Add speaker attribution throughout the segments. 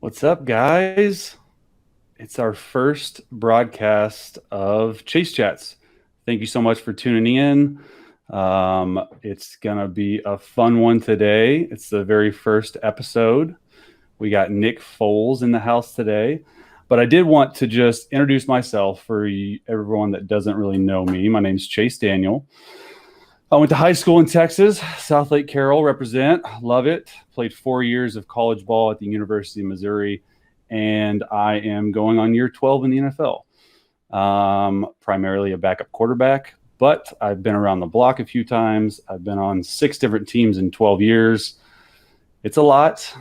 Speaker 1: What's up, guys? It's our first broadcast of Chase Chats. Thank you so much for tuning in. It's going to be a fun one today. It's the very first episode. We got Nick Foles in the house today. But I did want to just introduce myself for everyone that doesn't really know me. My name's Chase Daniel. I went to high school in Texas, South Lake Carroll, represent, love it. Played 4 years of college ball at the University of Missouri, and I am going on year 12 in the NFL. Primarily a backup quarterback, but I've been around the block a few times. I've been on 6 different teams in 12 years. It's a lot,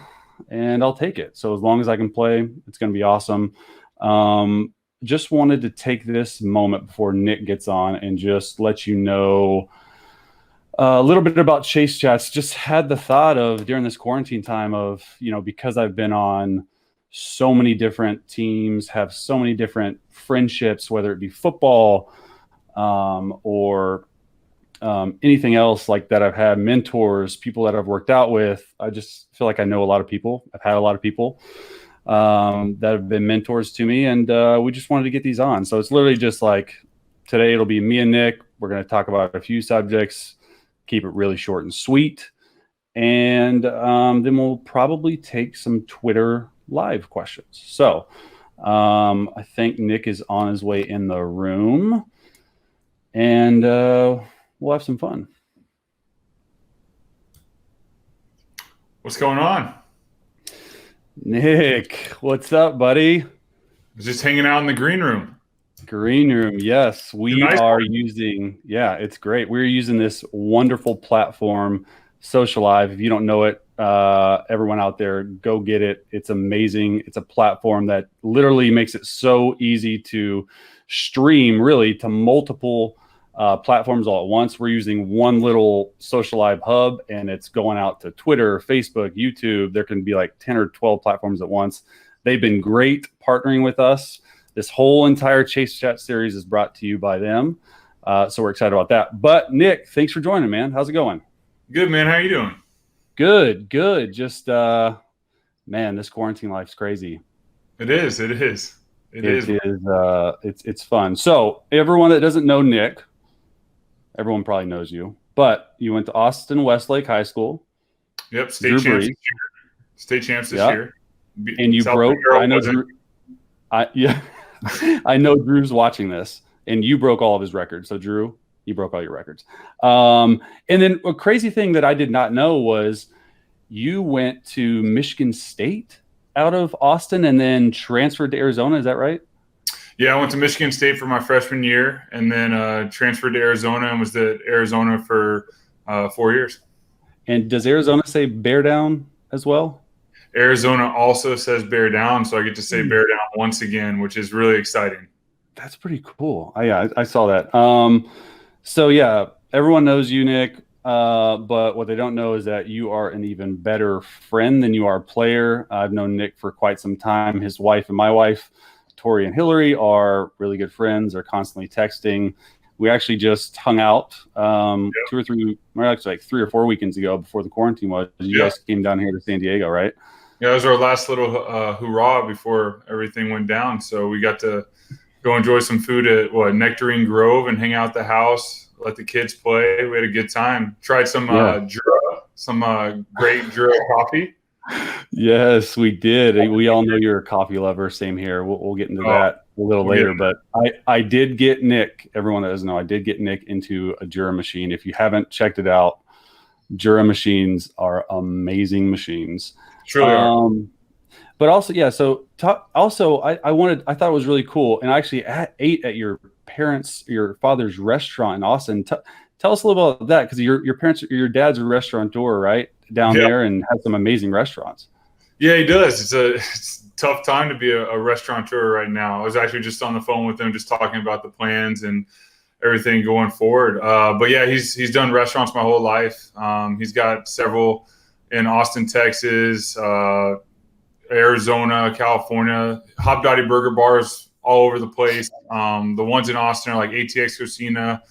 Speaker 1: and I'll take it. So as long as I can play, it's going to be awesome. Just wanted to take this moment before Nick gets on and just let you know a little bit about Chase Chats. Just had the thought of during this quarantine time of, because I've been on so many different teams, have so many different friendships, whether it be football or anything else like that. I've had mentors, people that I've worked out with. I just feel like I know a lot of people. I've had a lot of people that have been mentors to me, and we just wanted to get these on. So it's literally just like today it'll be me and Nick. We're going to talk about a few subjects. Keep it really short and sweet. And then we'll probably take some Twitter live questions. So I think Nick is on his way in the room, and we'll have some fun.
Speaker 2: What's going on?
Speaker 1: Nick, what's up, buddy?
Speaker 2: I was just hanging out in the green room.
Speaker 1: Green room, yes. We are using, it's great. We're using this wonderful platform, Socialive. If you don't know it, everyone out there, go get it. It's amazing. It's a platform that literally makes it so easy to stream really to multiple platforms all at once. We're using one little Socialive hub, and it's going out to Twitter, Facebook, YouTube. There can be like 10 or 12 platforms at once. They've been great partnering with us. This whole entire Chase Chat series is brought to you by them. So we're excited about that. But Nick, thanks for joining, man. How's it going?
Speaker 2: Good, man. How are you doing?
Speaker 1: Good. Just, man, this quarantine life's crazy.
Speaker 2: It is.
Speaker 1: It's fun. So everyone that doesn't know Nick, everyone probably knows you, but you went to Austin Westlake High School.
Speaker 2: Yep. State champs this year.
Speaker 1: And you broke, I know Drew, I know Drew's watching this, and you broke all of his records. So Drew, you broke all your records. And then a crazy thing that I did not know was you went to Michigan State out of Austin and then transferred to Arizona. Is that right?
Speaker 2: Yeah, I went to Michigan State for my freshman year, and then transferred to Arizona and was at Arizona for 4 years.
Speaker 1: And does Arizona say bear down as well?
Speaker 2: Arizona also says bear down, so I get to say bear down once again, which is really exciting.
Speaker 1: That's pretty cool. I saw that. So yeah, everyone knows you, Nick, but what they don't know is that you are an even better friend than you are a player. I've known Nick for quite some time. His wife and my wife, Tori and Hillary, are really good friends. They're constantly texting. We actually just hung out 2 or 3, or actually like 3 or 4 weekends ago before the quarantine was. You guys came down here to San Diego, right?
Speaker 2: Yeah, it was our last little hurrah before everything went down. So we got to go enjoy some food at Nectarine Grove and hang out at the house, let the kids play. We had a good time. Tried some great Jura coffee.
Speaker 1: Yes, we did. We all know you're a coffee lover. Same here. We'll get into that a little later. But I did get Nick, everyone that doesn't know, I did get Nick into a Jura machine. If you haven't checked it out, Jura machines are amazing machines.
Speaker 2: Truly are.
Speaker 1: But also, yeah. So I thought it was really cool, and I actually ate at your father's restaurant in Austin. Tell us a little about that, because your dad's a restaurateur, right, down there, and has some amazing restaurants.
Speaker 2: Yeah, he does. It's a tough time to be a restaurateur right now. I was actually just on the phone with him, just talking about the plans and everything going forward. But yeah, he's done restaurants my whole life. He's got several in Austin, Texas, Arizona, California, Hopdoddy Burger Bars all over the place. The ones in Austin are like ATX Cocina,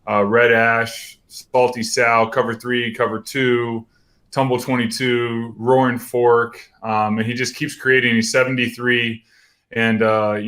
Speaker 2: Red Ash, Salty Sal, Cover 3, Cover 2, Tumble 22, Roaring Fork, and he just keeps creating. He's 73, and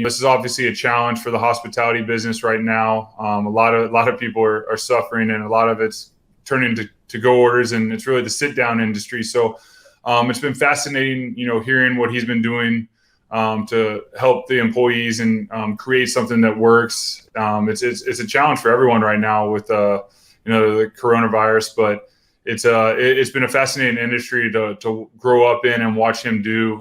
Speaker 2: this is obviously a challenge for the hospitality business right now. A lot of people are suffering, and a lot of it's turning to go orders, and it's really the sit down industry. So it's been fascinating, hearing what he's been doing to help the employees and create something that works. It's a challenge for everyone right now with the coronavirus, but it's been a fascinating industry to grow up in and watch him do,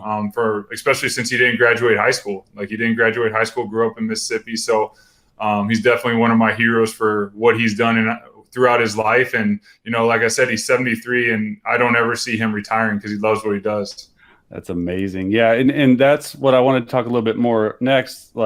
Speaker 2: especially since he didn't graduate high school. Like, he didn't graduate high school, grew up in Mississippi. So he's definitely one of my heroes for what he's done throughout his life. And, like I said, he's 73, and I don't ever see him retiring because he loves what he does.
Speaker 1: That's amazing. Yeah. And that's what I wanted to talk a little bit more next,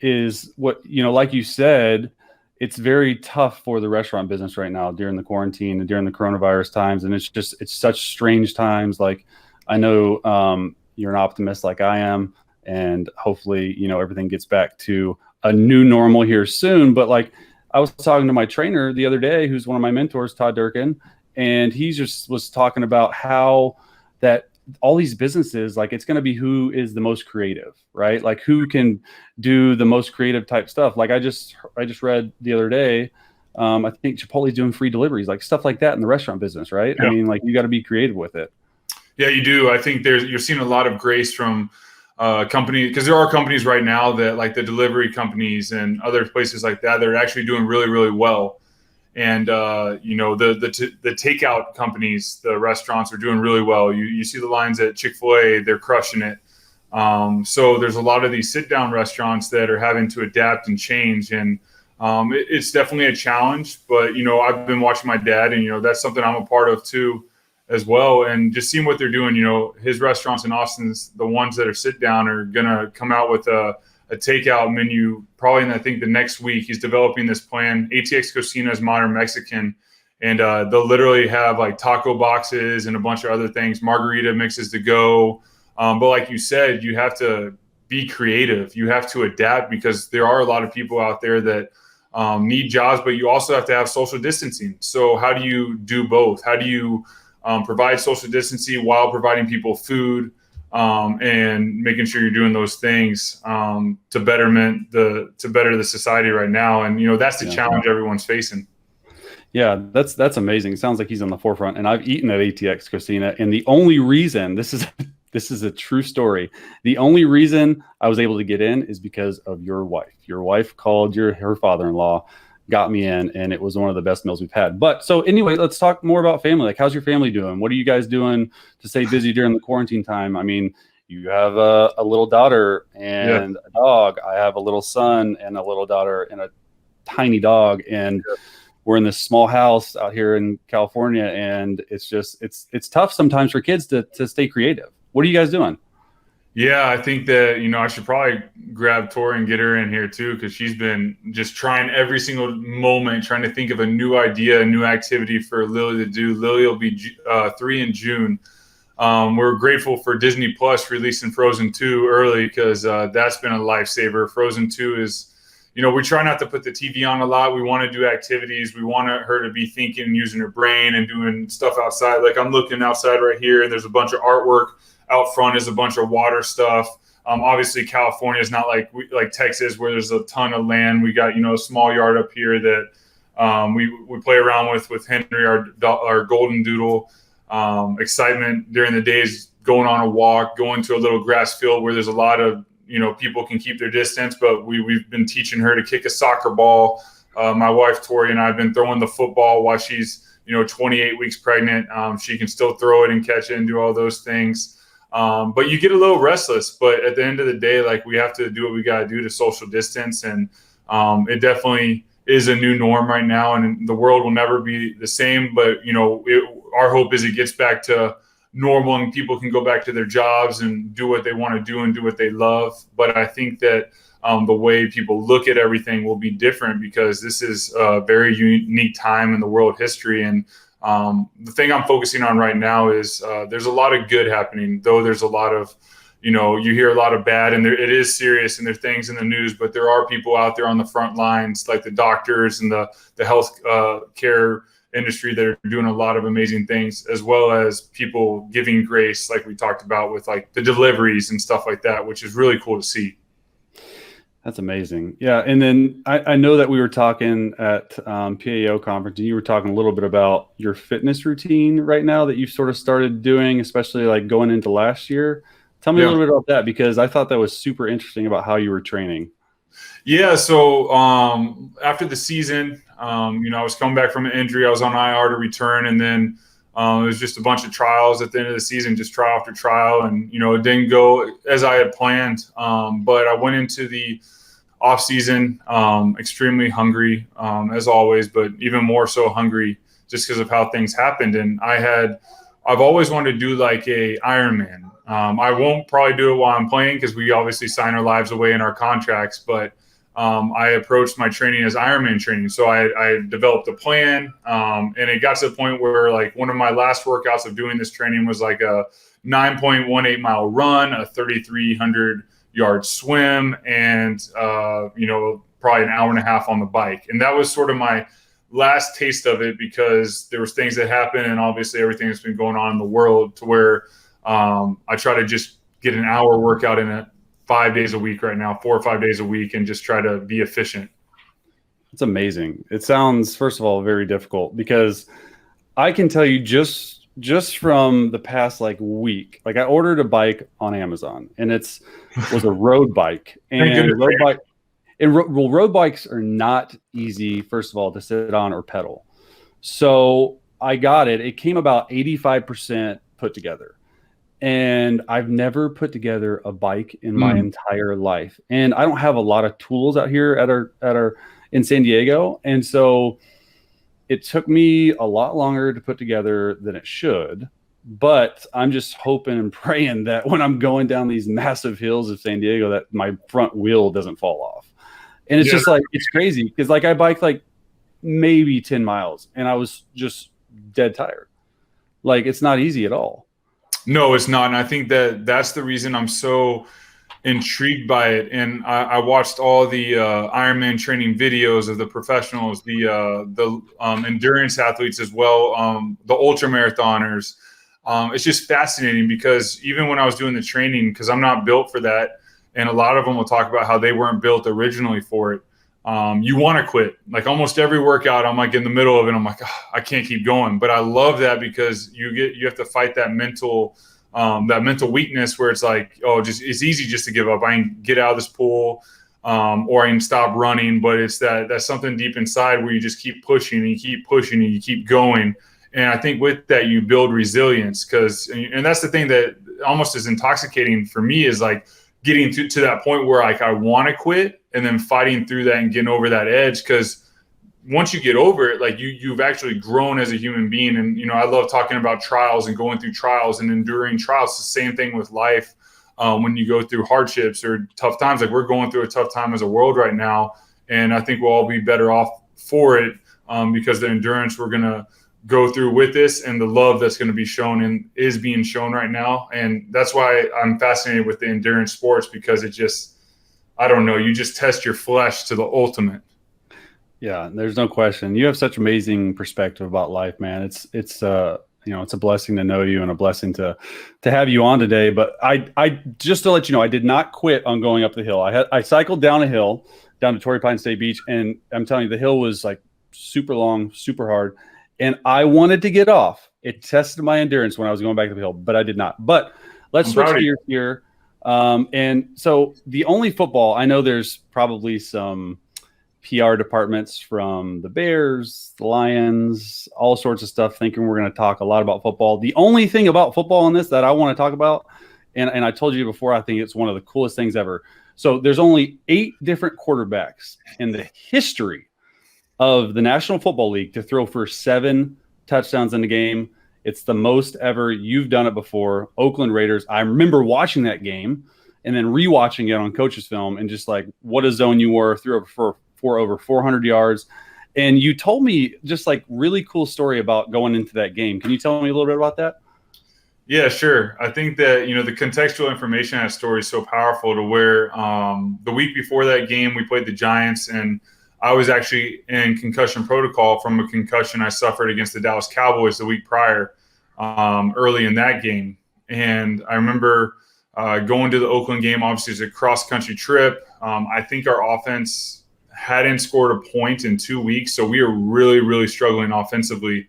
Speaker 1: is what, like you said, it's very tough for the restaurant business right now during the quarantine and during the coronavirus times. And it's such strange times. Like, I know you're an optimist like I am, and hopefully, everything gets back to a new normal here soon. But like, I was talking to my trainer the other day, who's one of my mentors, Todd Durkin, and he just was talking about how that all these businesses, like, it's going to be who is the most creative, right? Like, who can do the most creative type stuff. Like, I just read the other day, I think Chipotle's doing free deliveries, like stuff like that in the restaurant business, right? Yeah. I mean, like, you got to be creative with it.
Speaker 2: Yeah, you do. I think you're seeing a lot of grace from companies, because there are companies right now that, like the delivery companies and other places like that, they're actually doing really, really well. And the takeout companies, the restaurants, are doing really well. You see the lines at Chick-fil-A, they're crushing it. So there's a lot of these sit-down restaurants that are having to adapt and change, and it's definitely a challenge. But I've been watching my dad, and that's something I'm a part of too, as well. And just seeing what they're doing. His restaurants in Austin, the ones that are sit-down, are gonna come out with a takeout menu probably I think the next week. He's developing this plan. ATX Cocina is modern Mexican, and they'll literally have like taco boxes and a bunch of other things, margarita mixes to go. But like you said, you have to be creative. You have to adapt, because there are a lot of people out there that need jobs, but you also have to have social distancing. So how do you do both? How do you provide social distancing while providing people food? And making sure you're doing those things to better the society right now. And that's the challenge everyone's facing.
Speaker 1: Yeah, that's amazing. It sounds like he's on the forefront. And I've eaten at ATX Cocina, and the only reason this is a true story. The only reason I was able to get in is because of your wife. Your wife called her father-in-law, got me in, and it was one of the best meals we've had. But so anyway, let's talk more about family. Like, how's your family doing? What are you guys doing to stay busy during the quarantine time? I mean, you have a little daughter and a dog. I have a little son and a little daughter and a tiny dog. And we're in this small house out here in California. And it's tough sometimes for kids to stay creative. What are you guys doing?
Speaker 2: Yeah, I think that, I should probably grab Tori and get her in here too, because she's been just trying every single moment, trying to think of a new idea, a new activity for Lily to do. Lily will be 3 in June. We're grateful for Disney Plus releasing Frozen 2 early, because that's been a lifesaver. Frozen 2 is, we try not to put the TV on a lot. We want to do activities. We want her to be thinking and using her brain and doing stuff outside. Like, I'm looking outside right here, and there's a bunch of artwork. Out front is a bunch of water stuff. Obviously, California is not like Texas, where there's a ton of land. We got a small yard up here that we play around with Henry, our golden doodle. Excitement during the days, going on a walk, going to a little grass field where there's a lot of people can keep their distance. But we've been teaching her to kick a soccer ball. My wife Tori and I have been throwing the football while she's 28 weeks pregnant. She can still throw it and catch it and do all those things. But you get a little restless. But at the end of the day, like, we have to do what we got to do to social distance. And it definitely is a new norm right now, and the world will never be the same. But our hope is it gets back to normal and people can go back to their jobs and do what they want to do and do what they love. But I think that the way people look at everything will be different, because this is a very unique time in the world history. And the thing I'm focusing on right now is there's a lot of good happening, though there's a lot of, you hear a lot of bad, and it is serious, and there are things in the news, but there are people out there on the front lines, like the doctors and the health care industry, that are doing a lot of amazing things, as well as people giving grace, like we talked about with like the deliveries and stuff like that, which is really cool to see.
Speaker 1: That's amazing. Yeah. And then I know that we were talking at PAO conference, and you were talking a little bit about your fitness routine right now that you've sort of started doing, especially like going into last year. Tell me a little bit about that, because I thought that was super interesting about how you were training.
Speaker 2: Yeah. So after the season, I was coming back from an injury. I was on IR to return, and then it was just a bunch of trials at the end of the season, just trial after trial. And, it didn't go as I had planned. But I went into the off season extremely hungry, as always, but even more so hungry just because of how things happened. And I've always wanted to do like a Ironman. I won't probably do it while I'm playing, because we obviously sign our lives away in our contracts, but I approached my training as Ironman training. So I developed a plan, and it got to the point where like one of my last workouts of doing this training was like a 9.18 mile run, a 3,300 yard swim, and probably an hour and a half on the bike. And that was sort of my last taste of it, because there was things that happened, and obviously everything that's been going on in the world, to where I try to just get an hour workout in it 5 days a week right now, 4 or 5 days a week, and just try to be efficient.
Speaker 1: It's amazing. It sounds, first of all, very difficult, because I can tell you just from the past like week, like I ordered a bike on Amazon, and was a road bike, and road bikes are not easy, first of all, to sit on or pedal. So I got it. It came about 85% put together. And I've never put together a bike in my entire life. And I don't have a lot of tools out here at our in San Diego. And so it took me a lot longer to put together than it should. But I'm just hoping and praying that when I'm going down these massive hills of San Diego, that my front wheel doesn't fall off. And it's just like, it's crazy, because like I biked like maybe 10 miles and I was just dead tired. Like, it's not easy at all.
Speaker 2: No, it's not. And I think that's the reason I'm so intrigued by it. And I watched all the Ironman training videos of the professionals, the endurance athletes as well, the ultra marathoners. It's just fascinating, because even when I was doing the training, because I'm not built for that, and a lot of them will talk about how they weren't built originally for it. You want to quit. Like almost every workout, I'm like in the middle of it, I'm like, oh, I can't keep going. But I love that, because you have to fight that mental weakness where it's like, oh, it's easy just to give up. I can get out of this pool, or I can stop running. But it's that's something deep inside where you just keep pushing and you keep pushing and you keep going. And I think with that you build resilience, and that's the thing that almost is intoxicating for me, is like getting to that point where like I want to quit, and then fighting through that and getting over that edge. Because once you get over it, like you've actually grown as a human being. And, I love talking about trials and going through trials and enduring trials. It's the same thing with life. When you go through hardships or tough times, like we're going through a tough time as a world right now. And I think we'll all be better off for it, because the endurance we're going to go through with this, and the love that's going to be shown and is being shown right now. And that's why I'm fascinated with the endurance sports, because it just, I don't know, you just test your flesh to the ultimate.
Speaker 1: Yeah, there's no question. You have such amazing perspective about life, man. It's a blessing to know you, and a blessing to have you on today. But I just to let you know, I did not quit on going up the hill. I cycled down a hill down to Torrey Pine State Beach, and I'm telling you, the hill was like super long, super hard. And I wanted to get off. It tested my endurance when I was going back to the hill, but I did not. But let's switch gears here. And so the only football, I know there's probably some PR departments from the Bears, the Lions, all sorts of stuff, thinking we're going to talk a lot about football. The only thing about football in this that I want to talk about, and I told you before, I think it's one of the coolest things ever. So there's only 8 different quarterbacks in the history of the National Football League to throw for 7 touchdowns in a game. It's the most ever. You've done it before. Oakland Raiders. I remember watching that game and then rewatching it on coach's film and just like, what a zone you were. Threw for over 400 yards. And you told me just like really cool story about going into that game. Can you tell me a little bit about that?
Speaker 2: Yeah, sure. I think that, the contextual information in that story is so powerful to where the week before that game, we played the Giants, and I was actually in concussion protocol from a concussion I suffered against the Dallas Cowboys the week prior, early in that game. And I remember going to the Oakland game. Obviously, it's a cross-country trip. I think our offense hadn't scored a point in 2 weeks, so we were really, really struggling offensively.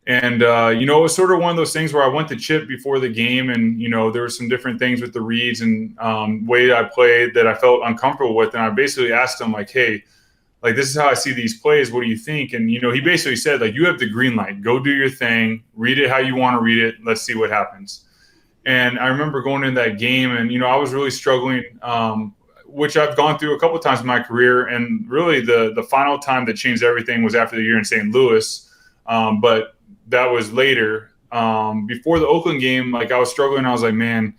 Speaker 2: And, it was sort of one of those things where I went to Chip before the game, and, there were some different things with the reads and way I played that I felt uncomfortable with. And I basically asked him, like, hey, like, this is how I see these plays. What do you think? And, he basically said, like, you have the green light. Go do your thing. Read it how you want to read it. Let's see what happens. And I remember going into that game, and, I was really struggling, which I've gone through a couple of times in my career. And really the final time that changed everything was after the year in St. Louis. But that was later. Before the Oakland game, like, I was struggling. I was like, man,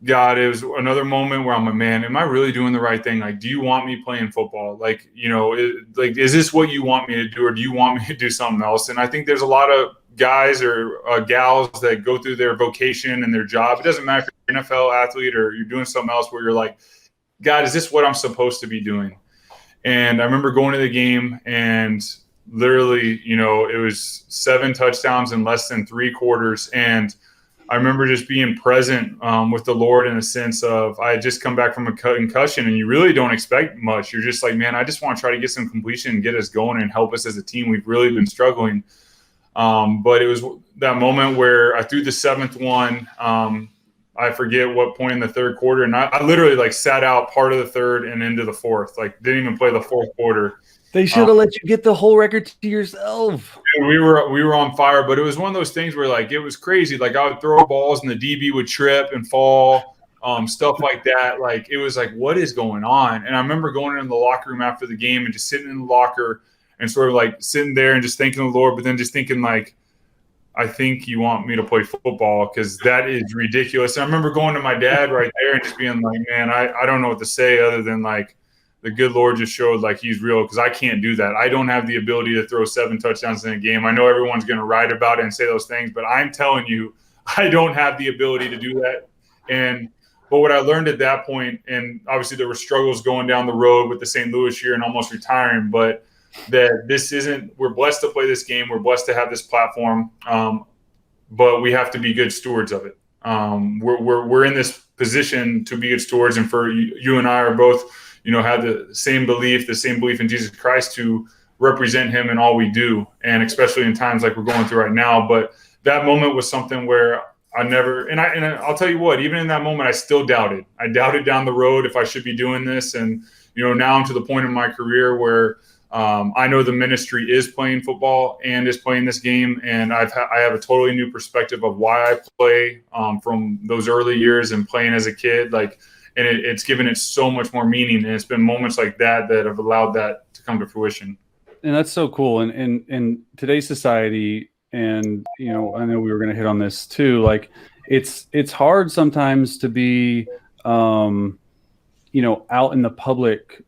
Speaker 2: God, it was another moment where I'm like, man, am I really doing the right thing? Like, do you want me playing football? Like, is this what you want me to do, or do you want me to do something else? And I think there's a lot of guys or gals that go through their vocation and their job. It doesn't matter if you're an NFL athlete or you're doing something else where you're like, God, is this what I'm supposed to be doing? And I remember going to the game, and literally, it was 7 touchdowns in less than 3 quarters. And I remember just being present with the Lord in a sense of, I had just come back from a concussion, and you really don't expect much. You're just like, man, I just want to try to get some completion and get us going and help us as a team. We've really been struggling. But it was that moment where I threw the 7th one. I forget what point in the 3rd quarter. And I literally like sat out part of the 3rd and into the 4th, like didn't even play the 4th quarter.
Speaker 1: They should have let you get the whole record to yourself.
Speaker 2: We were on fire, but it was one of those things where, like, it was crazy. Like, I would throw balls and the DB would trip and fall, stuff like that. Like, it was like, what is going on? And I remember going in the locker room after the game and just sitting in the locker and sort of like sitting there and just thanking the Lord, but then just thinking like, I think you want me to play football, because that is ridiculous. And I remember going to my dad right there and just being like, man, I don't know what to say other than like, the good Lord just showed like he's real, because I can't do that. I don't have the ability to throw 7 touchdowns in a game. I know everyone's going to write about it and say those things, but I'm telling you, I don't have the ability to do that. But what I learned at that point, and obviously there were struggles going down the road with the St. Louis year and almost retiring, but that this isn't, we're blessed to play this game. We're blessed to have this platform, but we have to be good stewards of it. We're in this position to be good stewards, and for you and I are both, have the same belief in Jesus Christ to represent him in all we do, and especially in times like we're going through right now. But that moment was something where I never, and I'll tell you what, even in that moment, I still doubted. I doubted down the road if I should be doing this. And, now I'm to the point in my career where I know the ministry is playing football and is playing this game. And I have a totally new perspective of why I play from those early years and playing as a kid. And it's given it so much more meaning. And it's been moments like that that have allowed that to come to fruition.
Speaker 1: And that's so cool. And in today's society, and, I know we were going to hit on this too, like it's hard sometimes to be, out in the public,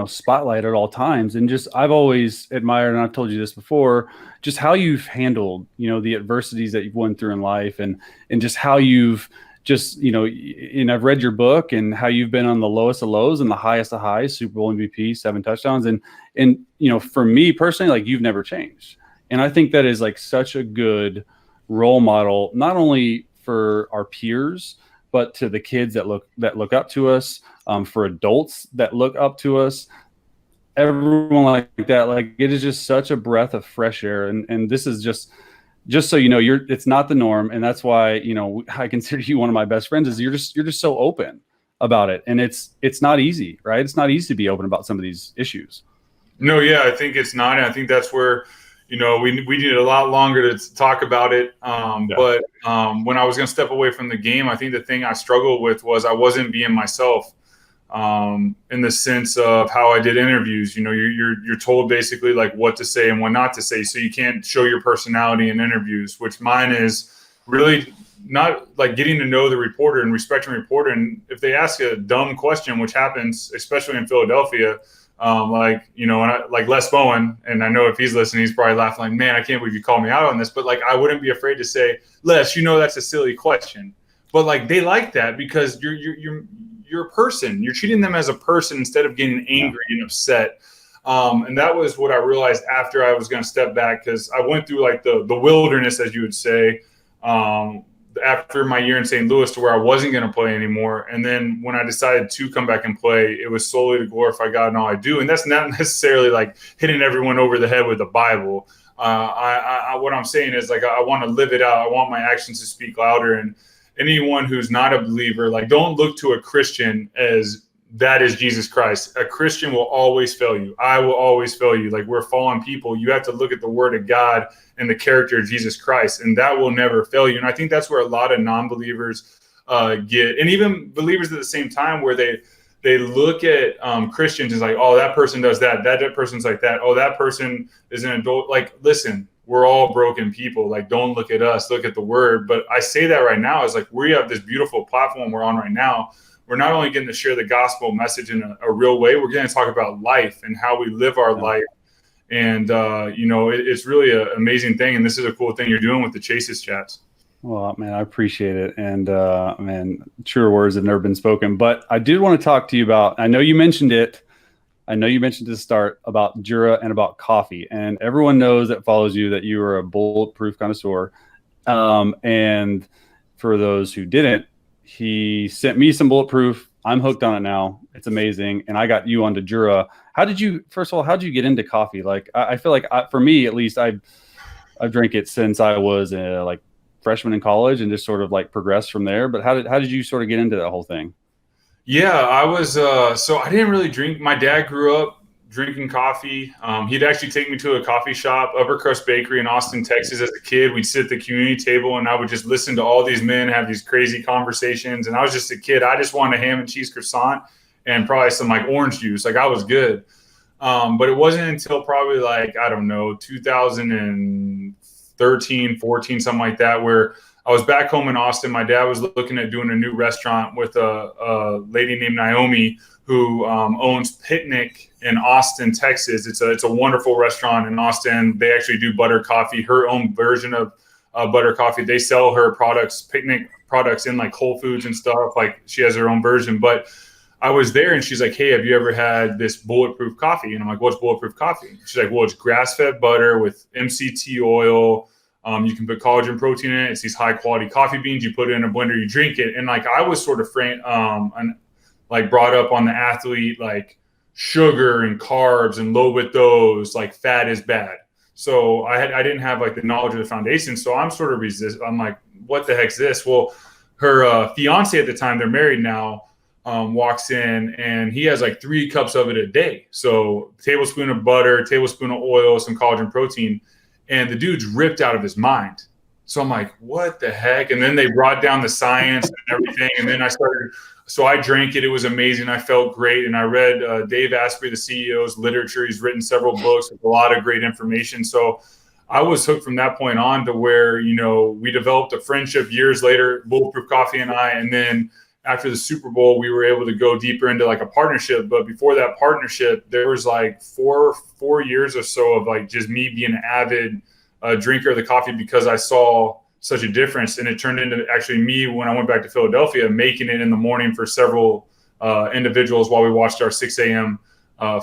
Speaker 1: spotlight at all times. And just, I've always admired, and I've told you this before, just how you've handled, the adversities that you've went through in life, and just how you've just, and I've read your book, and how you've been on the lowest of lows and the highest of highs, Super Bowl MVP, 7 touchdowns. And, for me personally, like, you've never changed. And I think that is like such a good role model, not only for our peers, but to the kids that look up to us, for adults that look up to us, everyone like that. Like, it is just such a breath of fresh air. And this is just so you know, it's not the norm. And that's why, I consider you one of my best friends, is you're just so open about it. And it's not easy, right? It's not easy to be open about some of these issues.
Speaker 2: No, yeah, I think it's not. And I think that's where, we needed a lot longer to talk about it. But when I was going to step away from the game, I think the thing I struggled with was I wasn't being myself. in the sense of how I did interviews. You're told basically like what to say and what not to say, so you can't show your personality in interviews, which mine is really not like getting to know the reporter and respecting the reporter. And if they ask a dumb question, which happens especially in Philadelphia, like Les Bowen, and I know if he's listening, he's probably laughing like, man, I can't believe you called me out on this. But like, I wouldn't be afraid to say, Les, that's a silly question. But like, they like that because you're a person. You're treating them as a person instead of getting angry and upset. And that was what I realized after I was going to step back, because I went through like the wilderness, as you would say, after my year in St. Louis, to where I wasn't going to play anymore. And then when I decided to come back and play, it was solely to glorify God in all I do. And that's not necessarily like hitting everyone over the head with the Bible. What I'm saying is like, I want to live it out. I want my actions to speak louder. And anyone who's not a believer, like, don't look to a Christian as that is Jesus Christ. A Christian will always fail you. I will always fail you. Like, we're fallen people. You have to look at the word of God and the character of Jesus Christ, and that will never fail you. And I think that's where a lot of non-believers get, and even believers at the same time, where they look at Christians as like, oh, that person does that. That person's like that. Oh, that person is an adult. Like, listen, we're all broken people. Like, don't look at us, look at the word. But I say that right now is like, we have this beautiful platform we're on right now. We're not only getting to share the gospel message in a real way, we're going to talk about life and how we live our life. And, it's really an amazing thing. And this is a cool thing you're doing with the Chases Chats.
Speaker 1: Well, man, I appreciate it. And, man, truer words have never been spoken. But I did want to talk to you about, I know you mentioned it. I know you mentioned to start about Jura and about coffee. And everyone knows that follows you that you are a bulletproof connoisseur. And for those who didn't, he sent me some bulletproof. I'm hooked on it now. It's amazing. And I got you onto Jura. First of all, how did you get into coffee? Like, I feel like for me, at least, I've drank it since I was like freshman in college and just sort of like progressed from there. But how did you sort of get into that whole thing?
Speaker 2: Yeah, I was, so I didn't really drink. My dad grew up drinking coffee. He'd actually take me to a coffee shop, Upper Crust Bakery in Austin, Texas. As a kid, we'd sit at the community table and I would just listen to all these men have these crazy conversations. And I was just a kid. I just wanted a ham and cheese croissant and probably some like orange juice. Like, I was good. But it wasn't until probably like, I don't know, 2013, 14, something like that, where I was back home in Austin. My dad was looking at doing a new restaurant with a lady named Naomi, who owns Picnic in Austin, Texas. It's a wonderful restaurant in Austin. They actually do butter coffee, her own version of butter coffee. They sell her products, Picnic products, in like Whole Foods and stuff. Like, she has her own version. But I was there and she's like, hey, have you ever had this bulletproof coffee? And I'm like, what's bulletproof coffee? She's like, well, it's grass-fed butter with MCT oil. You can put collagen protein in it. It's these high quality coffee beans. You put it in a blender, you drink it. And like, I was sort of brought up on the athlete, like sugar and carbs and low with those, like fat is bad. So I didn't have like the knowledge of the foundation. So I'm sort of I'm like, what the heck's this? Well, her fiance at the time, they're married now, walks in and he has like 3 cups of it a day. So tablespoon of butter, tablespoon of oil, some collagen protein. And the dude's ripped out of his mind. So I'm like, what the heck? And then they brought down the science and everything. And then I drank it. It was amazing. I felt great. And I read Dave Asprey, the CEO's literature. He's written several books with a lot of great information. So I was hooked from that point on, to where, we developed a friendship years later, Bulletproof Coffee and I. And then after the Super Bowl, we were able to go deeper into like a partnership. But before that partnership, there was like four years or so of like just me being an avid drinker of the coffee, because I saw such a difference. And it turned into actually me, when I went back to Philadelphia, making it in the morning for several individuals while we watched our 6 a.m.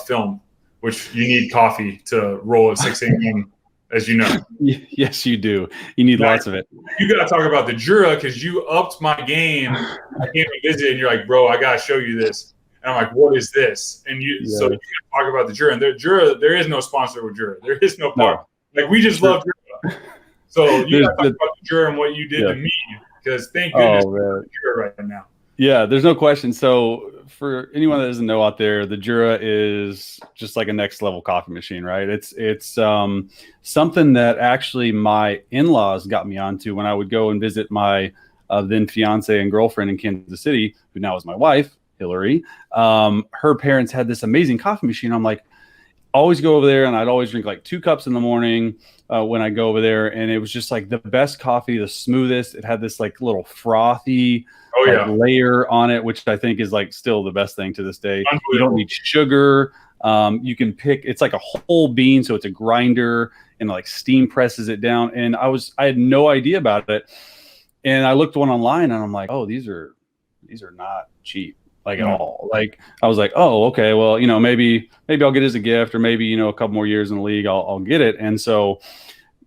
Speaker 2: Film, which you need coffee to roll at 6 a.m. as you know.
Speaker 1: Yes, you do. You need lots of it.
Speaker 2: You got to talk about the Jura, because you upped my game. I came to visit and you're like, bro, I got to show you this. And I'm like, what is this? And so you talk about the Jura. And the Jura, there is no sponsor with Jura. There is no part. Like, we just love Jura. So you got to talk about the Jura and what you did to me, because thank goodness for Jura right now.
Speaker 1: Yeah, there's no question. So for anyone that doesn't know out there, the Jura is just like a next level coffee machine, right? It's something that actually my in-laws got me onto when I would go and visit my then fiance and girlfriend in Kansas City, who now is my wife. Hillary, her parents had this amazing coffee machine. I'm like, always go over there, and I'd always drink like 2 cups in the morning when I go over there, and it was just like the best coffee, the smoothest. It had this like little frothy layer on it, which I think is like still the best thing to this day. You don't need sugar. You can pick, it's like a whole bean, so it's a grinder, and like steam presses it down. And I had no idea about it, and I looked one online, and I'm like, oh, these are not cheap. Like at all. Like I was like, oh, okay, well, maybe I'll get it as a gift, or maybe, a couple more years in the league, I'll get it. And so,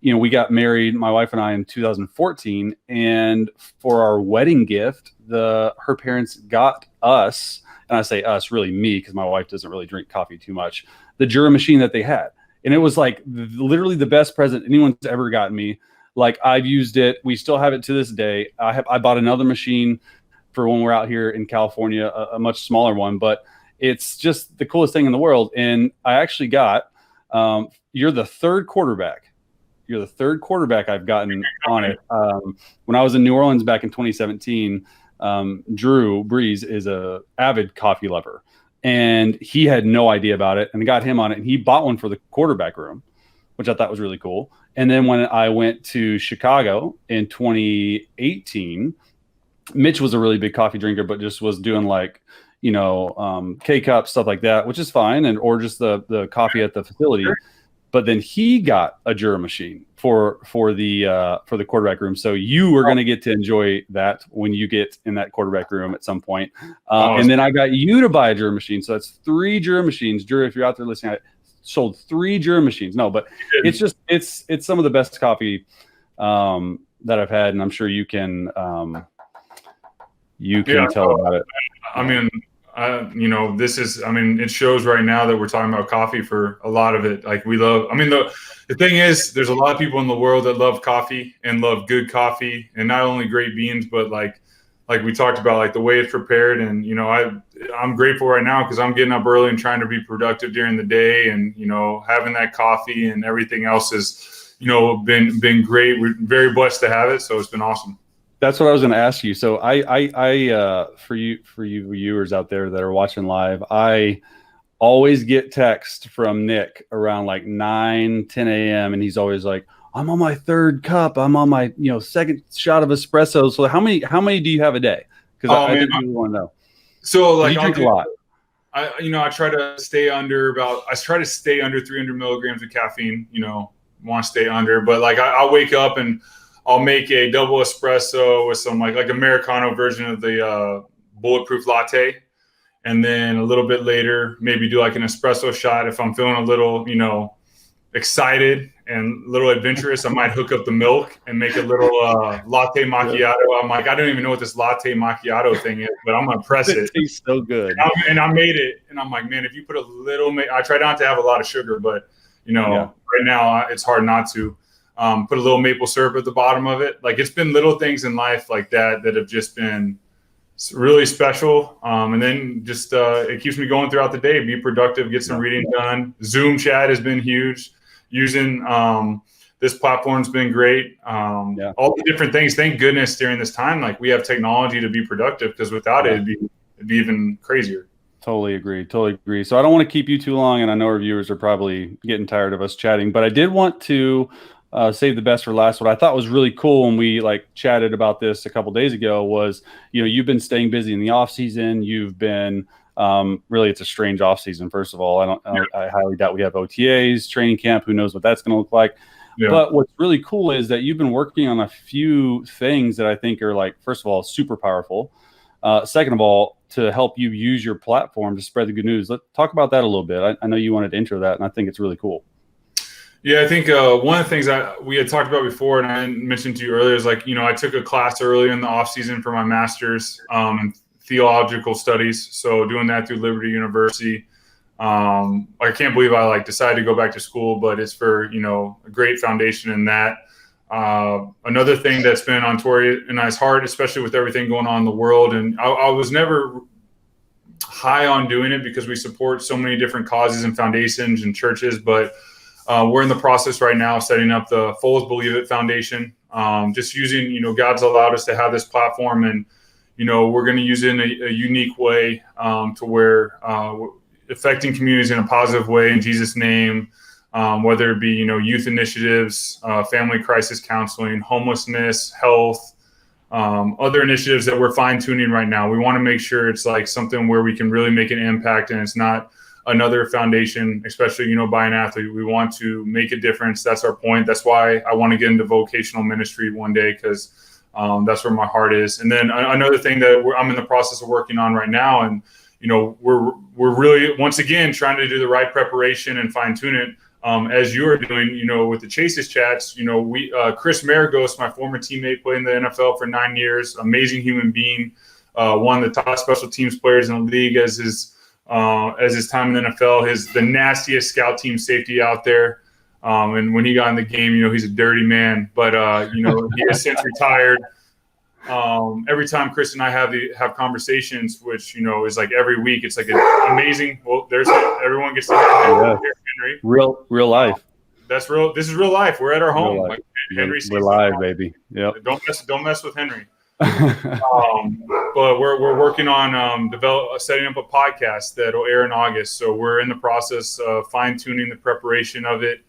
Speaker 1: we got married, my wife and I, in 2014, and for our wedding gift, her parents got us, and I say us, really me, because my wife doesn't really drink coffee too much, the Jura machine that they had. And it was like literally the best present anyone's ever gotten me. Like I've used it. We still have it to this day. I bought another machine for when we're out here in California, a much smaller one, but it's just the coolest thing in the world. And I actually got, you're the third quarterback I've gotten on it. When I was in New Orleans back in 2017, Drew Brees is a avid coffee lover, and he had no idea about it, and I got him on it, and he bought one for the quarterback room, which I thought was really cool. And then when I went to Chicago in 2018, Mitch was a really big coffee drinker, but just was doing like, K-cup, stuff like that, which is fine, or just the coffee at the facility. But then he got a Jura machine for the quarterback room. So you are going to get to enjoy that when you get in that quarterback room at some point. And then I got you to buy a Jura machine. So that's 3 Jura machines. Jura, if you're out there listening, I sold 3 Jura machines. No, but it's just it's some of the best coffee that I've had, and I'm sure you can. Tell about it.
Speaker 2: I mean, it shows right now that we're talking about coffee for a lot of it. Like we love, the thing is, there's a lot of people in the world that love coffee and love good coffee, and not only great beans, but like we talked about, like the way it's prepared. And, I'm grateful right now because I'm getting up early and trying to be productive during the day, and, having that coffee and everything else has, been great. We're very blessed to have it. So it's been awesome.
Speaker 1: That's what I was going to ask you. So I for you viewers out there that are watching live, I always get text from Nick around like 9-10 a.m. and he's always like, I'm on my 3rd cup. I'm on my, second shot of espresso. So how many do you have a day? Because I think people want to know.
Speaker 2: So like
Speaker 1: you drink a lot.
Speaker 2: I try to stay under 300 milligrams of caffeine, want to stay under, but like I'll wake up and I'll make a double espresso with some like Americano version of the bulletproof latte. And then a little bit later, maybe do like an espresso shot. If I'm feeling a little, excited and a little adventurous, I might hook up the milk and make a little latte macchiato. I'm like, I don't even know what this latte macchiato thing is, but I'm going to press it.
Speaker 1: It tastes so good.
Speaker 2: And I made it. And I'm like, man, if you put a little, I try not to have a lot of sugar, but, right now it's hard not to. Put a little maple syrup at the bottom of it. Like it's been little things in life like that have just been really special. And then just it keeps me going throughout the day. Be productive, get some reading done. Zoom chat has been huge. Using this platform's been great. All the different things. Thank goodness during this time, like we have technology to be productive, because without it, it'd be even crazier.
Speaker 1: Totally agree. So I don't want to keep you too long, and I know our viewers are probably getting tired of us chatting, but I did want to save the best for last. What I thought was really cool when we like chatted about this a couple days ago was, you've been staying busy in the off season. You've been really, it's a strange off season. First of all, I highly doubt we have OTAs, training camp. Who knows what that's going to look like? Yeah. But what's really cool is that you've been working on a few things that I think are like, first of all, super powerful. Second of all, to help you use your platform to spread the good news. Let's talk about that a little bit. I know you wanted to intro that, and I think it's really cool.
Speaker 2: Yeah, I think one of the things we had talked about before, and I mentioned to you earlier, is like, I took a class early in the off season for my master's in theological studies. So doing that through Liberty University. I can't believe I decided to go back to school, but it's for, a great foundation in that. Another thing that's been on Tori and I's heart, especially with everything going on in the world, and I was never high on doing it because we support so many different causes and foundations and churches, but we're in the process right now of setting up the Foles Believe It Foundation. Just using, God's allowed us to have this platform, and we're going to use it in a unique way to where affecting communities in a positive way in Jesus' name, whether it be, youth initiatives, family crisis counseling, homelessness, health, other initiatives that we're fine tuning right now. We want to make sure it's like something where we can really make an impact and it's not another foundation, especially, by an athlete. We want to make a difference. That's our point. That's why I want to get into vocational ministry one day, because that's where my heart is. And then another thing that I'm in the process of working on right now, and we're really, once again, trying to do the right preparation and fine tune it, as you are doing, with the Chases Chats. We Chris Maragos, my former teammate, played in the NFL for 9 years, amazing human being, one of the top special teams players in the league as his time in the NFL, the nastiest scout team safety out there. And when he got in the game, he's a dirty man, but he has since retired. Every time Chris and I have conversations, which is like every week, it's like an amazing. Well, everyone gets to hear Henry.
Speaker 1: Real life.
Speaker 2: That's real. This is real life. We're at our home. Like Henry,
Speaker 1: we're live, baby. Yep.
Speaker 2: Don't mess with Henry. But we're working on setting up a podcast that'll air in August. So we're in the process of fine tuning the preparation of it.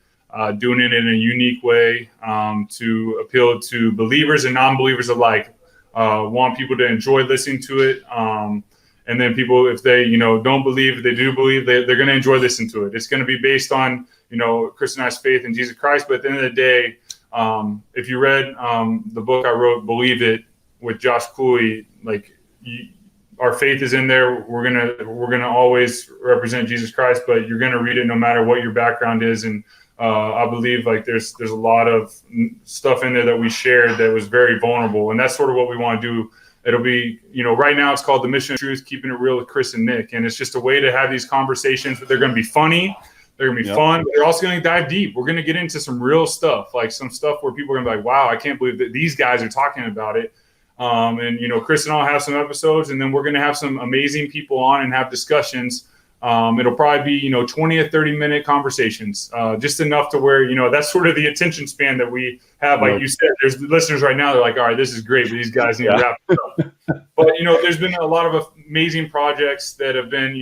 Speaker 2: Doing it in a unique way to appeal to believers and non-believers alike. Want people to enjoy listening to it. And then people, if they, don't believe, they do believe, they're going to enjoy listening to it. It's going to be based on, Chris and I's faith in Jesus Christ. But at the end of the day, if you read the book I wrote, Believe It, with Josh Cooley, our faith is in there. We're gonna always represent Jesus Christ, but you're gonna read it no matter what your background is. And I believe there's a lot of stuff in there that we shared that was very vulnerable, and that's sort of what we want to do. It'll be, right now it's called The Mission of Truth, Keeping It Real with Chris and Nick, and it's just a way to have these conversations. They're going to be funny, they're going to be fun, but they're also going to dive deep. We're going to get into some real stuff, like some stuff where people are going to be like, wow, I can't believe that these guys are talking about it. And Chris and I'll have some episodes, and then we're going to have some amazing people on and have discussions. It'll probably be, 20 or 30-minute conversations, just enough to where, that's sort of the attention span that we have. Like you said, there's listeners right now, they're like, all right, this is great, but these guys need to wrap it up. But, there's been a lot of amazing projects that have been,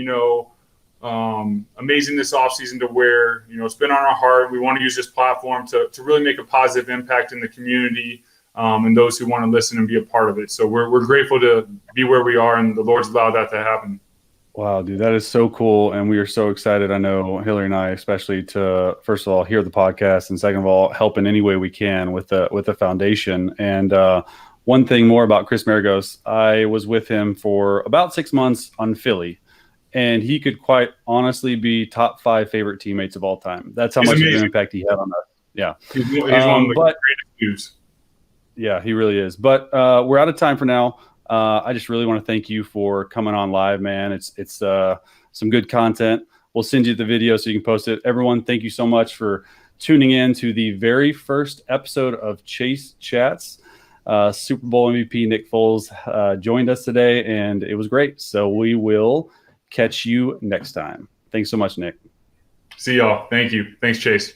Speaker 2: amazing this offseason to where, it's been on our heart. We want to use this platform to really make a positive impact in the community, and those who want to listen and be a part of it. So we're grateful to be where we are, and the Lord's allowed that to happen.
Speaker 1: Wow, dude, that is so cool. And we are so excited. I know Hillary and I, especially, to, first of all, hear the podcast, and second of all, help in any way we can with the foundation. And one thing more about Chris Maragos, I was with him for about 6 months on Philly, and he could quite honestly be top 5 favorite teammates of all time. That's how much of an impact he had on us. Yeah. He's one of the greatest dudes. Yeah, he really is. But we're out of time for now. I just really want to thank you for coming on live, man. It's some good content. We'll send you the video so you can post it. Everyone, thank you so much for tuning in to the very first episode of Chase Chats. Super Bowl MVP Nick Foles joined us today, and it was great. So we will catch you next time. Thanks so much, Nick.
Speaker 2: See y'all. Thank you. Thanks, Chase.